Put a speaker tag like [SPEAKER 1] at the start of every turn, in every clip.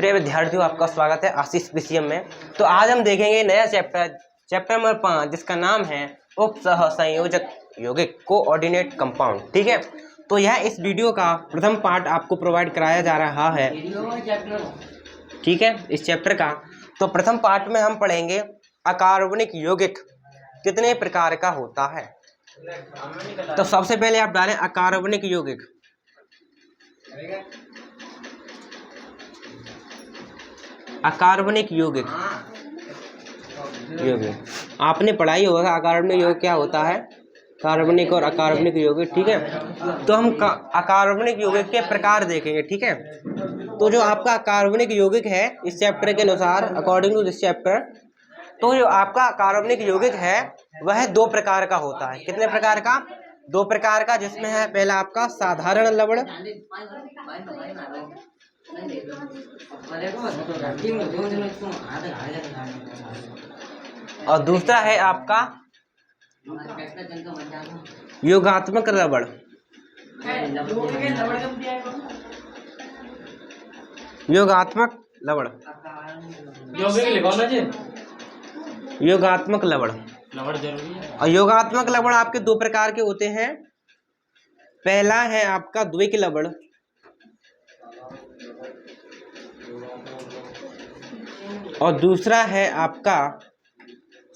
[SPEAKER 1] प्रिय विद्यार्थियों, आपका स्वागत है आशीष पीसीएम में। तो आज हम देखेंगे नया चैप्टर नंबर 5, जिसका नाम है उप सहसंयोजक यौगिक कोऑर्डिनेट कंपाउंड। ठीक है, तो यह इस वीडियो का प्रथम पार्ट आपको प्रोवाइड कराया जा रहा है। ठीक है, इस चैप्टर का तो प्रथम पार्ट में हम पढ़ेंगे अकार्बनिक यौगिक कितने प्रकार का होता है। तो सबसे पहले आप डालें अकार्बनिक यौगिक। अकार्बनिक यौगिक आपने पढ़ाई होगा अकार्बनिक यौगिक क्या होता है, कार्बनिक और अकार्बनिक यौगिक। ठीक है, तो हम अकार्बनिक यौगिक के प्रकार देखेंगे। ठीक है, तो जो आपका अकार्बनिक यौगिक है इस चैप्टर के अनुसार, अकॉर्डिंग टू दिस चैप्टर, तो जो आपका अकार्बनिक यौगिक है वह दो प्रकार का होता है। कितने प्रकार का? दो प्रकार का, जिसमें है पहला आपका साधारण लवण और दूसरा है आपका योगात्मक लवण। योगात्मक लवण, योगात्मक लवण और योगात्मक लवण आपके दो प्रकार के होते हैं। पहला है आपका द्विक लवण और दूसरा है आपका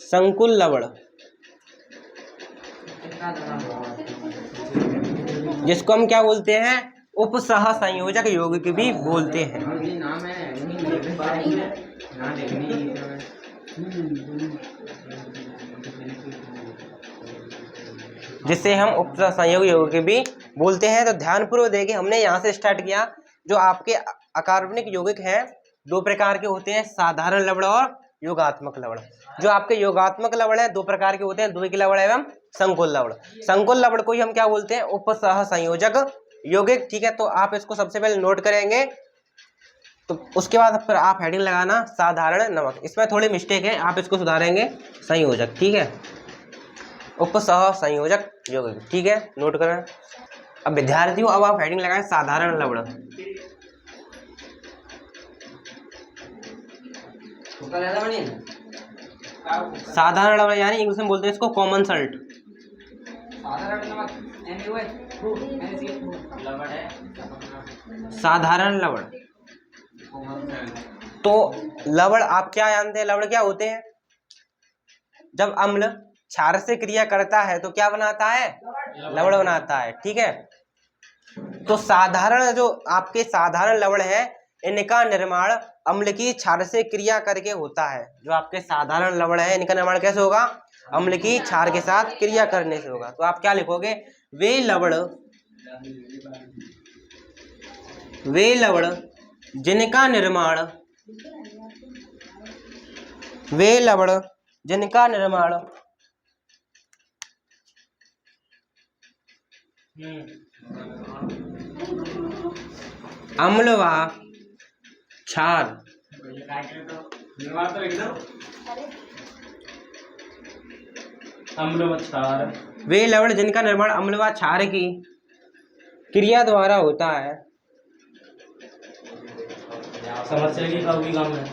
[SPEAKER 1] संकुल लवण, जिसको हम क्या बोलते हैं, उप सहसंयोजक यौगिक भी बोलते हैं। जिसे हम उप सहसंयोजक यौगिक भी बोलते हैं। तो ध्यानपूर्वक देखिए, हमने यहाँ से स्टार्ट किया। जो आपके अकार्बनिक यौगिक हैं दो प्रकार के होते हैं, साधारण लवण और योगात्मक लवण। जो आपके योगात्मक लवण है दो प्रकार के होते हैं, द्विक लवण एवं संकुल लवण। संकुल लवण को ही हम क्या बोलते हैं, उप सहसंयोजक यौगिक। ठीक है, तो आप इसको सबसे पहले नोट करेंगे, तो उसके बाद फिर आप हेडिंग लगाना साधारण नमक। इसमें थोड़ी मिस्टेक है, आप इसको सुधारेंगे संयोजक। ठीक है, उप सहसंयोजक यौगिक। ठीक है, नोट करें। अब विद्यार्थियों, अब आप हेडिंग लगाएं साधारण लवण। साधारण लवण यानी इंग्लिश में बोलते हैं इसको कॉमन सल्ट। साधारण लवण। तो लवण आप क्या जानते हैं, लवण क्या होते हैं? जब अम्ल क्षार से क्रिया करता है तो क्या बनाता है, लवण बनाता है। ठीक है, तो साधारण जो आपके साधारण लवण है इनका निर्माण अम्ल की क्षार से क्रिया करके होता है। जो आपके साधारण लवण है इनका निर्माण कैसे होगा, अम्ल की क्षार के साथ क्रिया करने से होगा। तो आप क्या लिखोगे, वे लवण जिनका निर्माण, वे लवण जिनका निर्माण अम्ल व क्षार, वे लवण जिनका निर्माण अम्ल व क्षार की क्रिया द्वारा होता है। समस्या की काफी काम है।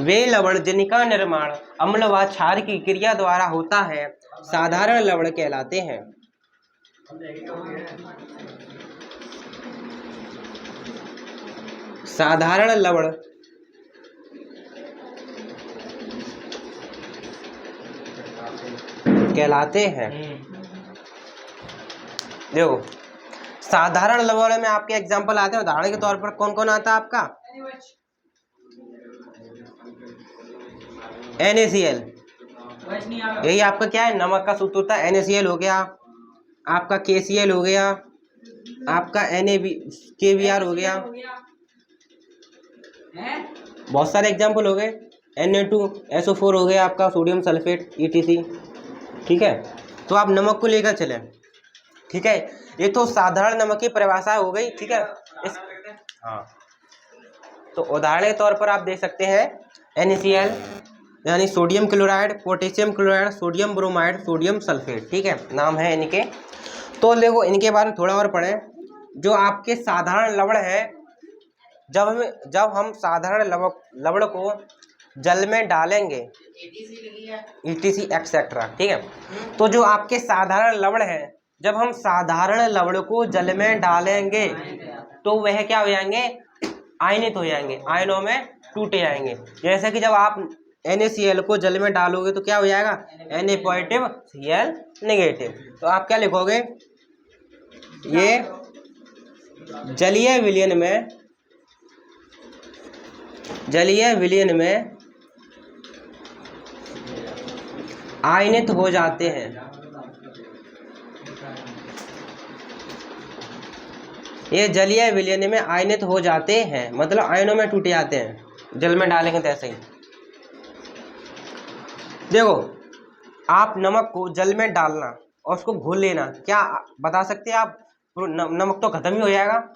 [SPEAKER 1] वे लवण जिनका निर्माण अम्ल व क्षार की क्रिया द्वारा होता है साधारण लवण कहलाते हैं। साधारण लवण कहलाते हैं। देखो, साधारण लवण में आपके एग्जांपल आते हैं। उदाहरण के तौर पर कौन कौन आता है आपका, NaCl। यही आपका क्या है, नमक का सूत्र होता है। NaCl हो गया, आपका KCl हो गया, आपका KBr हो गया। बहुत सारे एग्जाम्पल हो गए। Na2SO4 हो गया आपका, सोडियम सल्फेट ETC। ठीक है, तो आप नमक को लेकर चलें। ठीक है, ये तो साधारण नमक की परिभाषा हो गई। ठीक है, हाँ, तो उदाहरण के तौर पर आप देख सकते हैं NaCl यानी sodium chloride, potassium chloride, sodium bromide, sodium sulphate. ठीक है, नाम है इनके। तो देखो इनके बारे में थोड़ा और पढ़ें। जो आपके साधारण लवण है, जब हम साधारण लवण को जल में डालेंगे, ETC एक्सेट्रा, ठीक है। तो जो आपके साधारण लवण है, जब हम साधारण लवण को जल में डालेंगे तो वह क्या हो जाएंगे, आयनित हो जाएंगे, आयनों में टूट जाएंगे। जैसे कि जब आप NaCl को जल में डालोगे तो क्या हो जाएगा, Na पॉजिटिव Cl नेगेटिव। तो आप क्या लिखोगे, ये जलीय विलयन में आयनित हो जाते हैं। ये जलीय विलयन में आयनित हो जाते हैं, मतलब आयनों में टूट जाते हैं, जल में डालेंगे तो ऐसे ही। देखो, आप नमक को जल में डालना और उसको घोल लेना, क्या बता सकते हैं आप, नमक तो खत्म ही हो जाएगा।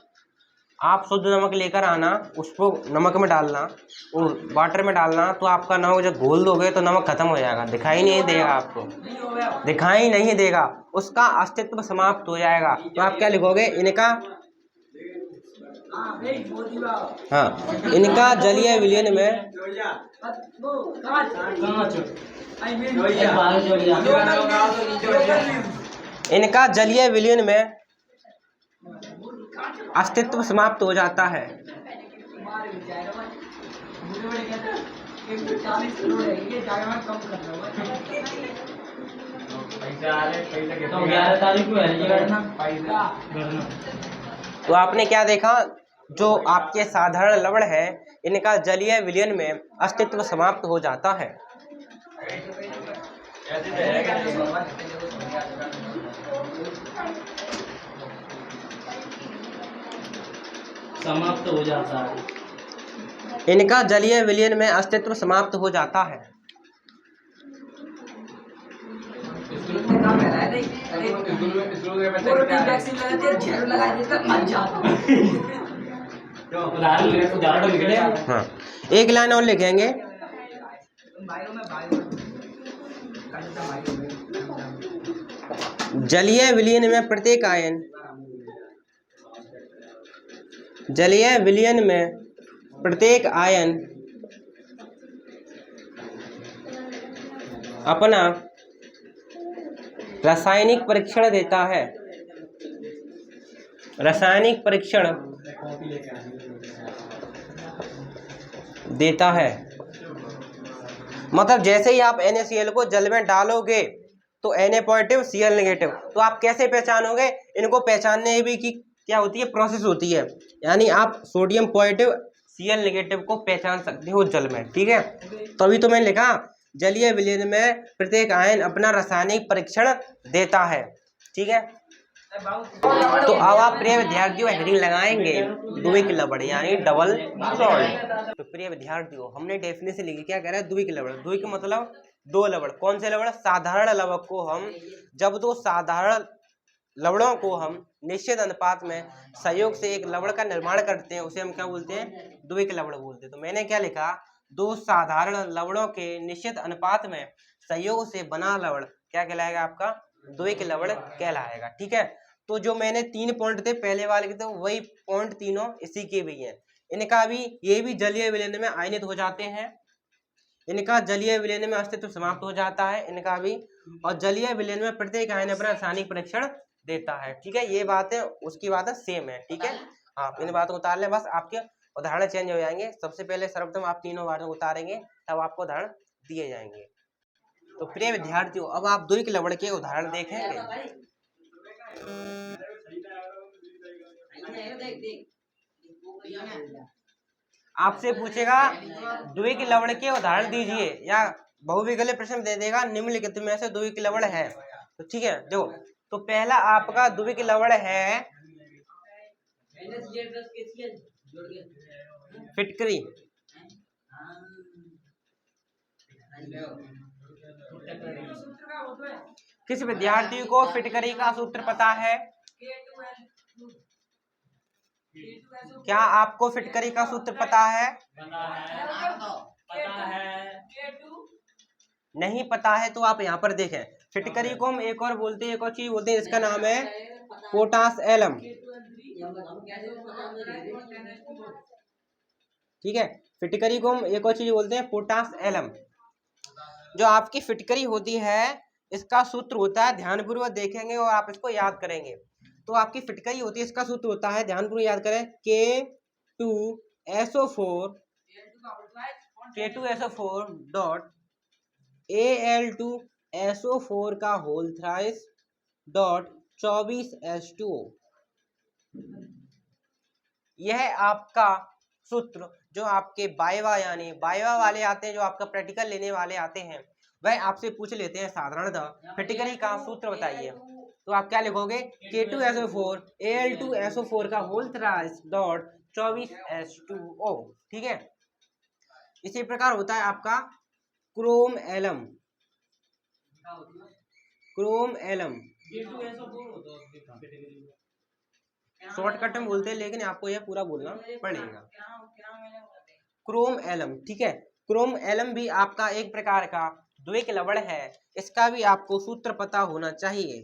[SPEAKER 1] आप शुद्ध नमक लेकर आना, उसको नमक में डालना, और वाटर में डालना, तो आपका नमक जब घोल दोगे तो नमक खत्म हो जाएगा, दिखाई नहीं देगा, आपको दिखाई नहीं देगा, उसका अस्तित्व समाप्त हो जाएगा। तो आप क्या लिखोगे, इनका, हाँ, इनका जलीय विलयन में, इनका जलीय विलयन में अस्तित्व समाप्त हो जाता है। तो आपने क्या देखा, जो आपके साधारण लवण है, इनका जलीय विलयन में अस्तित्व समाप्त हो जाता है।
[SPEAKER 2] समाप्त हो जाता है,
[SPEAKER 1] इनका जलीय विलयन में अस्तित्व समाप्त हो जाता है। हाँ, एक लाइन और लिखेंगे, जलीय विलयन में प्रत्येक आयन, जलीय विलयन में प्रत्येक आयन अपना रासायनिक परीक्षण देता है, रासायनिक परीक्षण देता है। मतलब जैसे ही आप NaCl को जल में डालोगे तो Na पॉजिटिव Cl नेगेटिव, तो आप कैसे पहचानोगे, इनको पहचानने भी की क्या होती है, प्रोसेस होती है। यानी आप सोडियम पॉजिटिव Cl नेगेटिव को पहचान सकते हो जल में, ठीक है। तो अभी तो मैंने लिखा, जलीय विलयन में प्रत्येक आयन अपना रासायनिक परीक्षण देता है, ठीक है। तो अब आप प्रिय विद्यार्थियों हेडिंग लगाएंगे द्विक लवण यानी डबल सॉल्ट। तो प्रिय विद्यार्थियों, हमने डेफिनेशन लिखी, क्या कह रहा है, द्विक लवण। द्विक मतलब दो लवण। कौन से लवण, साधारण लवण को हम, जब दो साधारण लवणों को हम निश्चित अनुपात में संयोग से एक लवण का निर्माण करते हैं, उसे हम क्या बोलते हैं, द्विक लवण बोलते हैं। तो मैंने क्या लिखा, दो साधारण लवणों के निश्चित अनुपात में संयोग से बना लवण क्या कहलाएगा, आपका द्विक लवण कहलाएगा, ठीक है। तो जो मैंने 3 पॉइंट थे पहले वाले के, तो वही पॉइंट तीनों इसी के भी हैं। इनका भी, ये भी जलीय विलयन में आयनित हो जाते हैं, इनका जलीय विलयन में अस्तित्व समाप्त हो जाता है, इनका भी। और जलीय विलयन में प्रत्येक आयन अपना रासायनिक परीक्षण देता है, ठीक है। ये बातें उसकी बातें सेम है, ठीक है। आप इन बातों को उतार लें, बस आपके उदाहरण चेंज हो जाएंगे। सबसे पहले सर्वप्रथम आप तीनों बातों को उतारेंगे, तब आपको उदाहरण दिए जाएंगे। तो प्रिय विद्यार्थियों, अब आप द्विक लवण के उदाहरण देखेंगे। आपसे पूछेगा द्विक लवण के उदाहरण दीजिए, या बहुविकल्पीय प्रश्न दे देगा निम्नलिखित में से द्विक लवण है, तो ठीक है। देखो, तो पहला आपका द्विक लवण है फिटकरी। किस विद्यार्थी को फिटकरी का सूत्र पता है? क्या आपको फिटकरी का सूत्र पता है? नहीं पता है तो आप यहाँ पर देखें, फिटकरी को हम एक और बोलते हैं, एक और चीज बोलते हैं, इसका नाम है पोटास एलम। ठीक है। फिटकरी को हम एक और चीज बोलते हैं पोटास एलम। जो आपकी फिटकरी होती है इसका सूत्र होता है, ध्यानपूर्वक देखेंगे और आप इसको याद करेंगे। तो आपकी फिटकरी होती है, इसका सूत्र होता है, ध्यानपूर्वक याद करें, K2SO4 डॉट Al2SO4 का होल थ्राइस डॉट 24H2O। यह आपका सूत्र जो आपके वाइवा वाले आते हैं, जो आपका प्रैक्टिकल लेने वाले आते हैं, वह आपसे पूछ लेते हैं साधारणतः फिटकरी का सूत्र बताइए। तो आप क्या लिखोगे, K2SO4 Al2SO4 का होल थ्राइस डॉट 24H2O। ठीक है। इसी प्रकार होता है आपका क्रोम एलम। शॉर्टकट में बोलते हैं, लेकिन आपको यह पूरा बोलना पड़ेगा। क्रोम एलम, ठीक है। क्रोम एलम भी आपका एक प्रकार का द्विक लवण है, इसका भी आपको सूत्र पता होना चाहिए।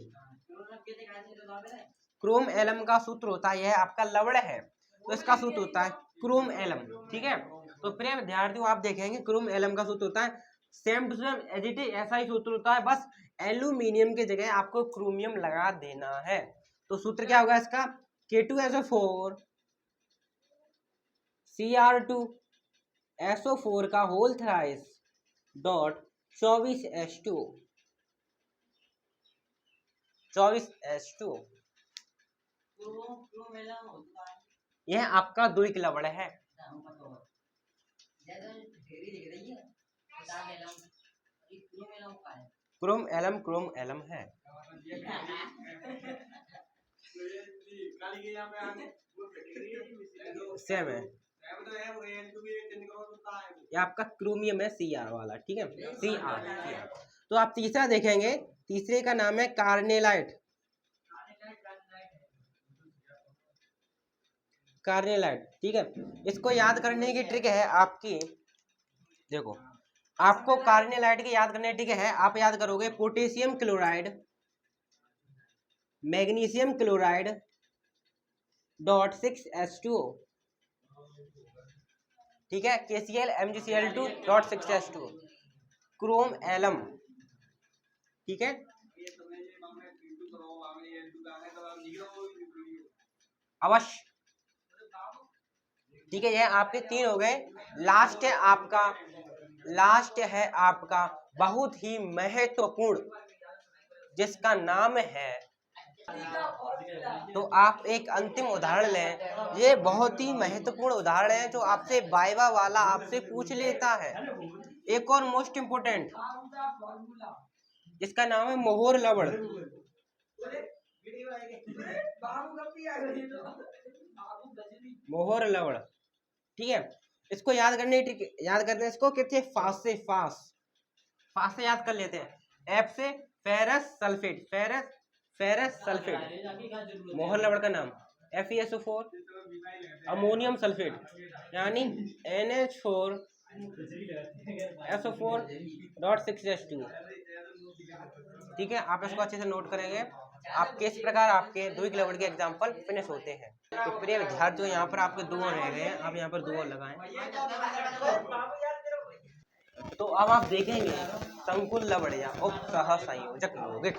[SPEAKER 1] क्रोम एलम का सूत्र होता है, यह आपका लवण है तो इसका सूत्र होता है क्रोम एलम। ठीक है। तो प्रिय विद्यार्थियों, आप देखेंगे क्रोम एलम का सूत्र होता है same to same as it is, ऐसा ही सूत्र होता है, बस एल्यूमिनियम की जगह आपको क्रोमियम लगा देना है। तो सूत्र क्या होगा इसका, K2SO4 Cr2SO4 का होल थ्राइस डॉट 24H2O। यह आपका द्विक लवण है। क्रोम एलम है। सेम है, ये आपका क्रोमियम है Cr वाला। ठीक है, Cr। तो आप तीसरा देखेंगे, तीसरे का नाम है कार्नेलाइट। ठीक है। इसको याद करने की ट्रिक है आपकी, देखो आपको कार्नेलाइट की याद करने की ट्रिक है, आप याद करोगे potassium chloride, magnesium chloride dot 6H2O। ठीक है, KCl MgCl2 dot 6H2O। Chrome alum. ठीक है, अवश्य। ठीक है, यह आपके तीन हो गए। लास्ट है आपका बहुत ही महत्वपूर्ण, जिसका नाम है, तो आप एक अंतिम उदाहरण लें। ये बहुत ही महत्वपूर्ण उदाहरण है जो आपसे वाइवा वाला आपसे पूछ लेता है। एक और मोस्ट इंपोर्टेंट, जिसका नाम है मोहर लवण। मोहर लवण, ठीक है। इसको याद करते हैं, इसको कहते हैं फास से याद कर लेते हैं। एफ से फेरस सल्फेट, मोहर लवण का नाम FeSO4, अमोनियम सल्फेट यानी NH4SO4.6H2। ठीक है, आप इसको अच्छे से नोट करेंगे। आपके इस प्रकार आपके द्विक लवण के एग्जाम्पल फिनिश होते हैं। तो प्रिय विद्यार्थियों, यहाँ पर आपके दो रह गए हैं, आप यहाँ पर दो लगाएं। तो अब आप देखेंगे संकुल लवण या उप सहसंयोजक यौगिक।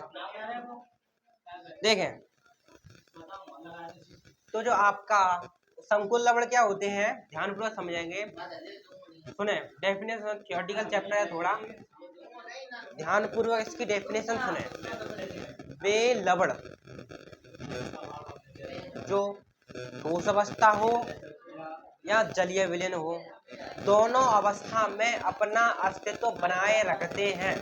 [SPEAKER 1] देखें, तो जो आपका संकुल लवण क्या होते हैं, ध्यानपूर्वक समझेंगे। सुने, डेफिनेशन थ्योरेटिकल चैप्टर है थोड़ा, ध्यानपूर्वक इसकी डेफिनेशन सुने। वे लवण जो ठोस अवस्था हो या जलीय विलीन हो, दोनों अवस्था में अपना अस्तित्व बनाए रखते हैं।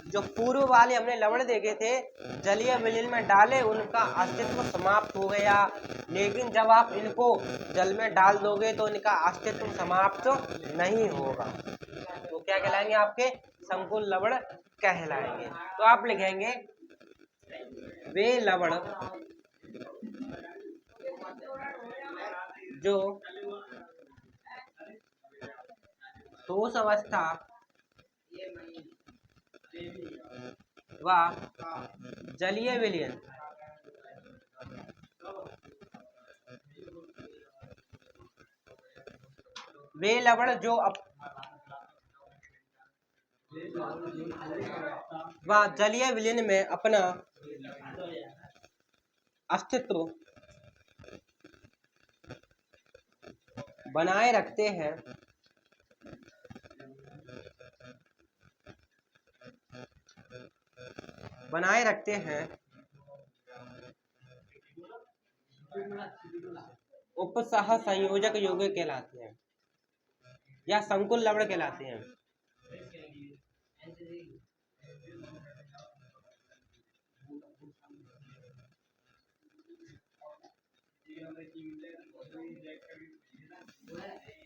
[SPEAKER 1] जो पूर्व वाले हमने लवण देखे थे, जलीय विलीन में डाले उनका अस्तित्व समाप्त हो गया, लेकिन जब आप इनको जल में डाल दोगे तो इनका अस्तित्व समाप्त नहीं होगा। तो क्या कहलाएंगे, आपके संकुल लवण कहलाएंगे। तो आप लिखेंगे वे लवण जो ठोस अवस्था व जलीय विलयन वे लवण जो वह जलीय विलयन में अपना अस्तित्व बनाए रखते हैं, उपसह संयोजक यौगिक कहलाते हैं या संकुल लवण कहलाते हैं।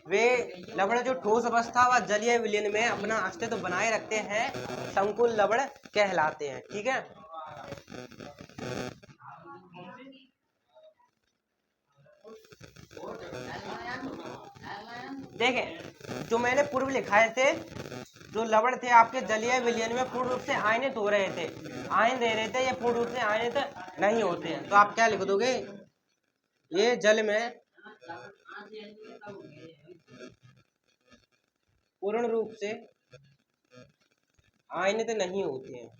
[SPEAKER 1] वे लवण जो ठोस अवस्था व जलीय विलयन में अपना अस्तित्व बनाए रखते हैं, संकुल लवण कहलाते हैं। ठीक है, देखें जो मैंने पूर्व लिखाए थे, जो लवण थे आपके जलीय विलयन में पूर्ण रूप से आयनित हो रहे थे, आयन दे रहे थे, ये पूर्ण रूप से आयनित नहीं होते हैं, तो आप क्या लिख दोगे, ये जल में पूर्ण रूप से आयनित नहीं होते हैं।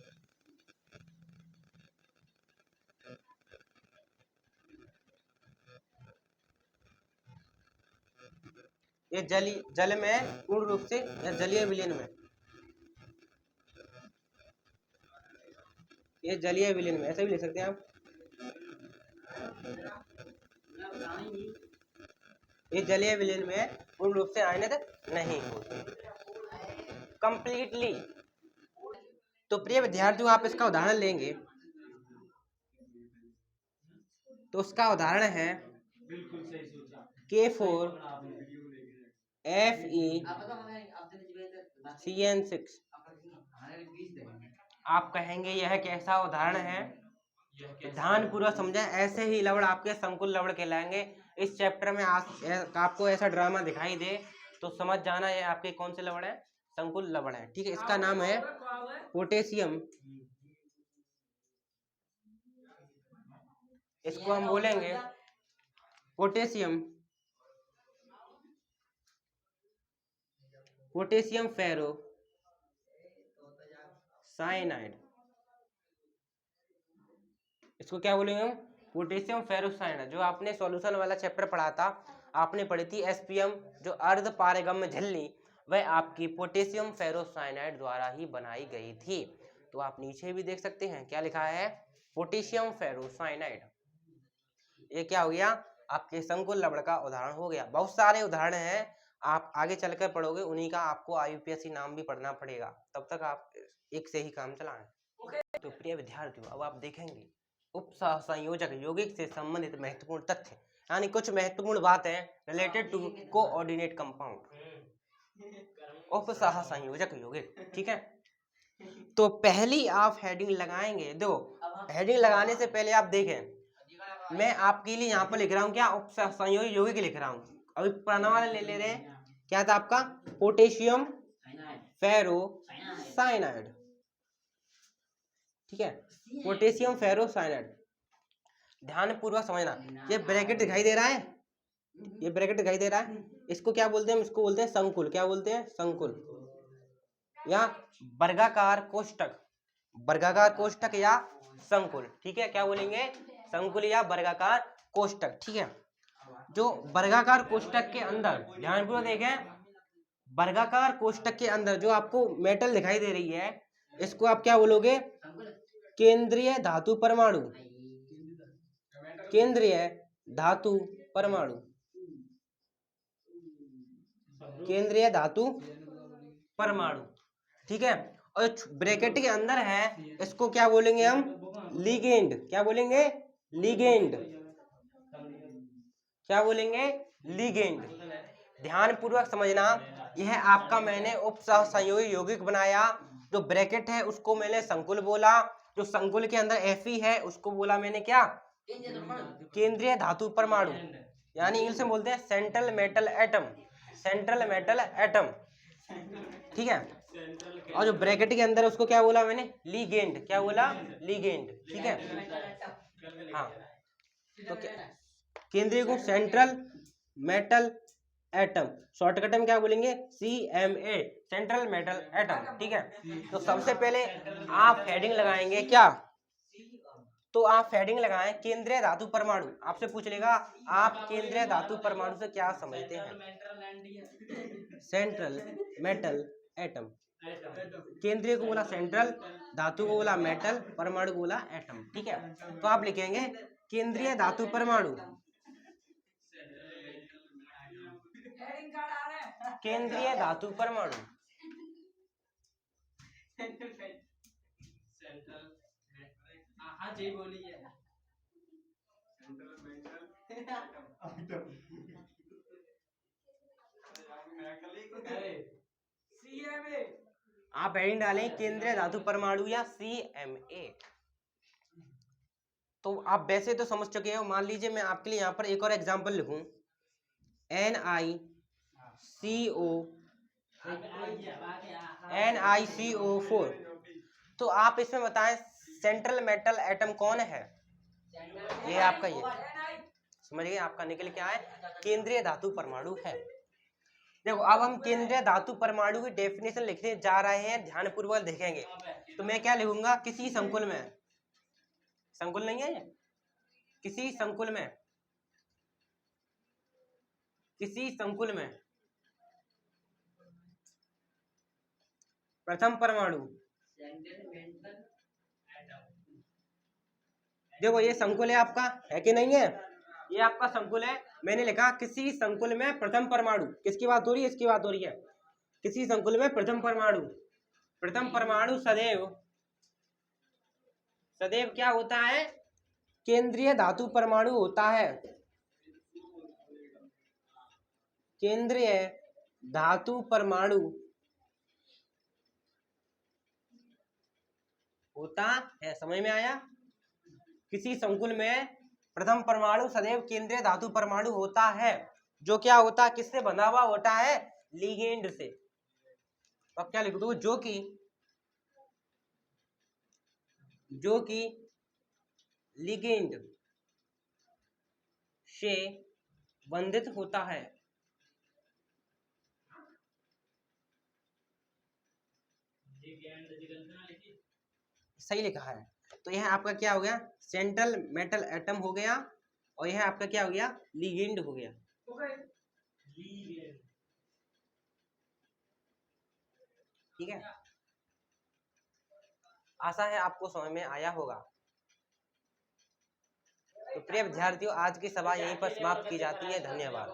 [SPEAKER 1] ये जल में पूर्ण रूप से या जलीय विलयन में, ये जलीय विलयन में ऐसे भी लिख सकते हैं आप, ये जलीय विलयन में पूर्ण रूप से आयनित नहीं होते कंप्लीटली। तो प्रिय विद्यार्थियों, आप इसका उदाहरण लेंगे तो उसका उदाहरण है K4FeCN6। आप कहेंगे यह कैसा उदाहरण है, ध्यानपूर्वक समझें, ऐसे ही लवण आपके संकुल लवण कहलाएंगे। इस चैप्टर में आपको ऐसा ड्रामा दिखाई दे तो समझ जाना ये आपके कौन से लवण है, संकुल लवण है। ठीक है, इसका नाम है पोटेशियम, इसको हम बोलेंगे पोटेशियम फेरो साइनाइड, इसको क्या बोलेंगे हम, पोटेशियम फेरोसाइनाइड। जो आपने सॉल्यूशन वाला चैप्टर पढ़ा था, आपने पढ़ी थी SPM जो अर्ध पारगम्य झिल्ली, वह आपकी पोटेशियम फेरोसाइनाइड द्वारा ही बनाई गई थी। तो आप नीचे भी देख सकते हैं क्या लिखा है, पोटेशियम फेरोसाइनाइड। ये क्या हो गया, आपके संकुल लवण का उदाहरण हो गया। बहुत सारे उदाहरण हैं, आप आगे चलकर पढ़ोगे, उन्हीं का आपको IUPAC नाम भी पढ़ना पड़ेगा, तब तक आप एक से ही काम चलाएं। तो प्रिय विद्यार्थियों, अब आप देखेंगे उपसह संयोजक यौगिक से संबंधित महत्वपूर्ण तथ्य, यानी कुछ महत्वपूर्ण बातें रिलेटेड टू कोऑर्डिनेट कंपाउंड, उपसह संयोजक यौगिक। ठीक है, तो पहली आप हेडिंग लगाएंगे, देखो हेडिंग लगाने से पहले आप देखें, मैं आपके लिए यहाँ पर लिख रहा हूँ क्या, उपसह संयोजक यौगिक लिख रहा हूँ। अभी पुराना वाला ले रहे हैं, क्या था आपका, पोटेशियम फेरोसाइनाइड। ठीक है, पोटेशियम फेरोसाइनाइड, ध्यान पूर्वक समझना। ये ब्रैकेट दिखाई दे रहा है, ये ब्रैकेट दिखाई दे रहा है, इसको क्या बोलते हैं, इसको बोलते हैं संकुल। क्या बोलते हैं, संकुल या वर्गाकार कोष्टक, वर्गाकार कोष्टक या संकुल। ठीक है, क्या बोलेंगे, संकुल या वर्गाकार कोष्टक। ठीक है, जो वर्गाकार कोष्टक के अंदर, ध्यानपूर्वक देखें, वर्गाकार कोष्टक के अंदर जो आपको मेटल दिखाई दे रही है, इसको आप क्या बोलोगे, केंद्रीय धातु परमाणु, केंद्रीय धातु परमाणु, केंद्रीय धातु परमाणु। ठीक है, और ब्रैकेट के अंदर है, इसको क्या बोलेंगे हम, लिगेंड। क्या बोलेंगे, लिगेंड। क्या बोलेंगे, लिगेंड। ध्यान पूर्वक समझना, यह आपका मैंने उपसह संयोजक यौगिक बनाया, जो ब्रैकेट है उसको मैंने संकुल बोला, जो संकुल के अंदर Fe है उसको बोला मैंने क्या, केंद्रीय धातु परमाणु, यानी इंग्लिश में बोलते हैं central metal atom, central metal atom. ठीक है, और जो ब्रैकेट के अंदर उसको क्या बोला मैंने, लिगेंड। क्या बोला, लिगेंड। ठीक है, हाँ, तो क्या केंद्रीय को सेंट्रल मेटल एटम। शॉर्टकट में क्या बोलेंगे? CMA, central metal atom. ठीक है, तो सबसे पहले आप हेडिंग लगाएंगे क्या? तो आप हेडिंग लगाएं केंद्रीय धातु परमाणु। आपसे पूछ लेगा आप केंद्रीय धातु परमाणु से क्या समझते हैं? Central metal atom. केंद्रीय को बोला सेंट्रल, धातु को बोला मेटल, परमाणु को बोला एटम। ठीक है, तो आप लिखेंगे केंद्रीय धातु परमाणु, केंद्रीय धातु परमाणु। आप हेडिंग डालें केंद्रीय धातु परमाणु या CMA। तो आप वैसे तो समझ चुके हो। मान लीजिए मैं आपके लिए यहाँ पर एक और एग्जांपल लिखूं, NiCO4। तो आप इसमें बताएं सेंट्रल मेटल एटम कौन है? ये आपका, ये समझिए आपका निकल क्या है? केंद्रीय धातु परमाणु है। देखो अब हम केंद्रीय धातु परमाणु की डेफिनेशन लिखने जा रहे हैं, ध्यानपूर्वक देखेंगे। तो मैं क्या लिखूंगा? किसी संकुल में, संकुल नहीं है ये, किसी संकुल में, किसी संकुल में प्रथम परमाणु। देखो ये संकुल है आपका, है कि नहीं है? ये आपका संकुल है। मैंने लिखा किसी संकुल में प्रथम परमाणु। किसकी बात हो रही है? इसकी बात हो रही है। किसी संकुल में प्रथम परमाणु, प्रथम परमाणु सदैव, सदैव क्या होता है? केंद्रीय धातु परमाणु होता है। केंद्रीय धातु परमाणु होता है। समझ में आया? किसी संकुल में प्रथम परमाणु सदैव केंद्रीय धातु परमाणु होता है, जो क्या होता है? किससे बंधा हुआ होता है? लिगेंड से। अब क्या लिख दूं? जो कि लिगेंड से बंधित होता है। सही लिखा है। तो यह आपका क्या हो गया? सेंट्रल मेटल एटम हो गया, और यह आपका क्या हो गया? लिगेंड हो गया। ठीक है, आशा है आपको समझ में आया होगा। तो प्रिय विद्यार्थियों, आज की सभा यहीं पर समाप्त की जाती है। धन्यवाद।